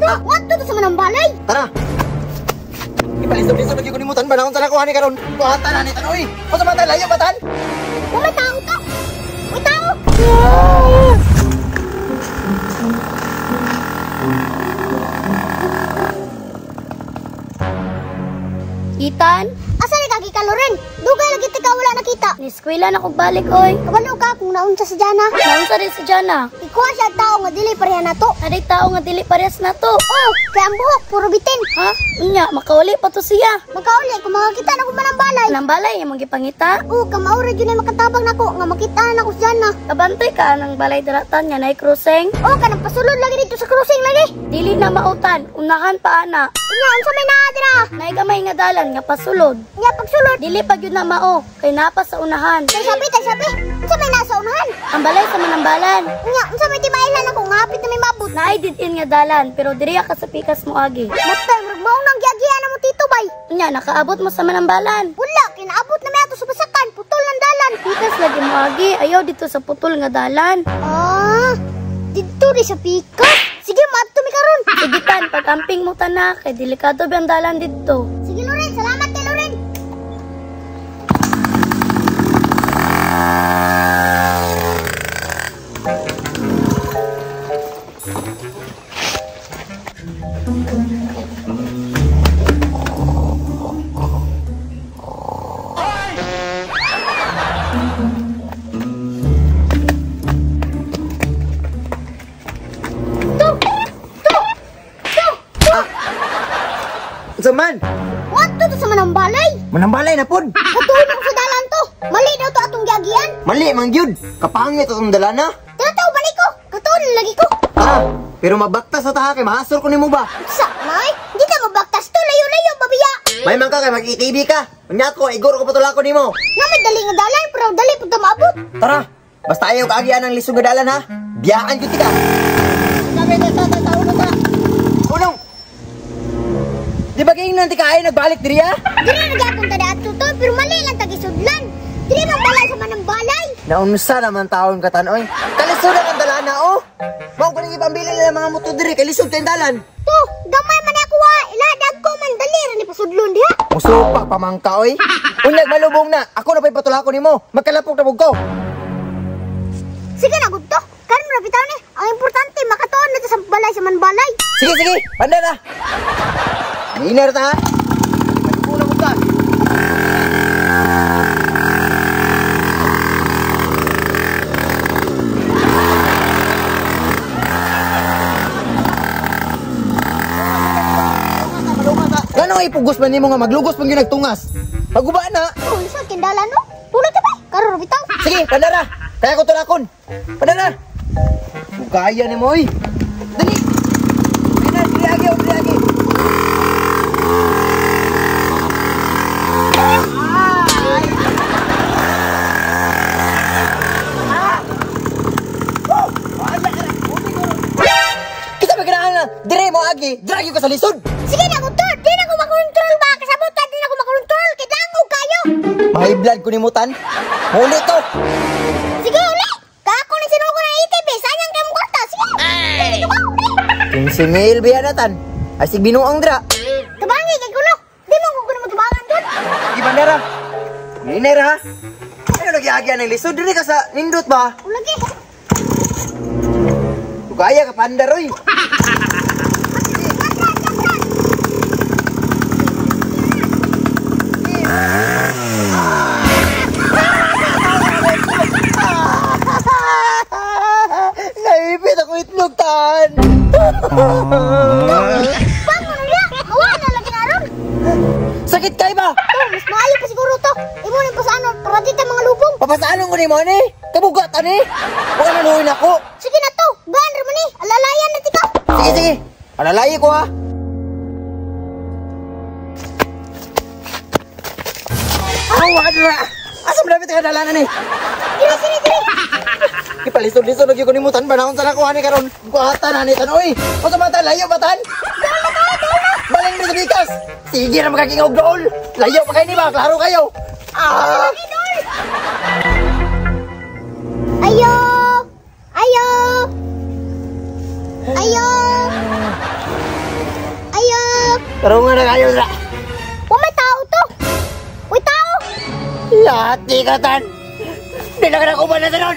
to? What to sa manang balay? Tara. Ipalisod-lisod lagi ko nimutan ba naon sa nakuha ni karon? Buhatan na ni Tanoy. O sa mata layo batan? May tao to. May tao. Itan? Asa ni kagi ka, Loren? Dugay lagi tika wala nakita. Ni-eskwela na kog balik, oy. Kabalo ka kung naunsa si Jana. Naunsa rin si Jana? Ikuha siya tao nga dili pareha na to. Aday tao nga dili parehas na to. Oh, kaya ang buhok, puro bitin. Ha? Unya, makauli pa to siya. Makauli, kung makakita na kung manang balay. Manang balay, yung magipangita? Oo, kamaura yun ay makatabang na ko. Nga makita na ko si Jana. Kabantay ka ng balay daratan niya na cruising. Oh, kanang pasulod lagi dito sa cruising lagi. Dili na mautan, unahan pa ana. Unya, unsa may naadra? Naigamay nga dalan nga pasulod. Nya pagsulod, dili pag yun na mao, kay napa sa unahan. Tay sabi. Unsa may nasa unahan? Ang balay sa manambalan. Nya, unsa may timailan ako nga hapit na may mabot. Naay didin nga dalan, pero diri ka sa pikas mo agi. Matay, mao nang giagian mo tito bay. Nya, nakaabot mo sa manambalan. Wala, kinaabot na may ato sa basakan, putol ng dalan. Pikas lagi mo agi, ayaw dito sa putol nga dalan. Ah, dito ri sa pikas. Sige, maadto mi karon. Sige tan, pag-amping mo tanak, kay delikado ba ang dalan dito. Sige Loren, salamat kay Loren. Zaman. What to sa manambalay? Manambalay na pud. Katuhin mo sa dalan to. Mali daw to atong giagian. Mali man gyud. Kapangit atong dalana. Tataw balik ko. Katuhin lagi ko. Pero mabaktas sa taha kay mahasol ko nimo ba? Sa nay, di ka mabaktas to layo-layo babiya. May man ka kay mag-TV ka. Unya ko igor ko patula ko nimo. Na may dali nga dalan pero dali pud ta maabot. Tara. Basta ayaw ka agian ang lisod nga dalan ha. Biyaan gyud ka. Sabi na sa tao na ta. Unong. Di ba kayo nanti kain nagbalik diri ha? Dili na gyapon ta dato to pero mali lang tagisudlan. Dili man balay sa manambalay. Naunsa naman taon katanoy. Kalisod ang dalana oh. Mao ganing ipambili nila mga motor diri kay lisod kay dalan. To, gamay man ako wa. Iladag ko man dali ra ni pasudlon diha. Musupa pamangka oy. Unyag malubong na. Ako na pay patulako nimo. Magkalapog na ko. Sige na gud to. Karon ra bitaw ni. Ang importante makatuon na sa balay sa manbalay. Sige. Panda na. Iner ta. Magpuna mo ka. Gano ipugos man nimo nga maglugos pang ginagtungas. Paguba na. Oh, sa kindalan no. Tuloy ta ba? Karon ra bitaw. Sige, pandara. Kaya ko tulakon. Pandara. Bugaya ni mo oy. Dali. Dili agi. Kita ba kinahanglan? Dire mo agi. Drag ko sa lisod. Sige na gud to. Di na ko makontrol ba? Kasabot di na ko makontrol. Kitangog kayo. May blood ko nimutan. Huli to. Sige uli. Kako ni sinuko na ITV. Sayang kay mo kwarta. Sige. Ay. 15,000 biyanatan. Asig binuang dra. Tabangi kay kulo. Di mo ko kuno matubangan dun. Di bandara. Iner ha. Ano nagyagyan ng lisod diri ka sa nindot ba? Ulagi. Kaya ka pandaroy. Naipit ako itlog tan. Sakit kay ba? Mas maayo pa siguro to. Imo ni pasano para di ta mga lubong. Papasaanon ko ni mo ni. Kabugat ani. Huwag ka naluhin ako. Sige na to. Gaan ra man ni. Alalayan na tika. Sige. Alalayi ko ha. Awadra. Asa malapit ka dalanan ni? Sini. Ipalisod-lisod lagi ko nimutan ba naon sa nakuha ni karon. Buhatan ani tanoy. O sa mata layo batan. Baling mi sa bikas. Sige na magkakingog dool. Layo pa kayo ni ba? Klaro kayo. Ayo. Tarungan na kayo na. O may tao to. Uy, tao. Yati ka tan. Di na ka na kuman na tanon.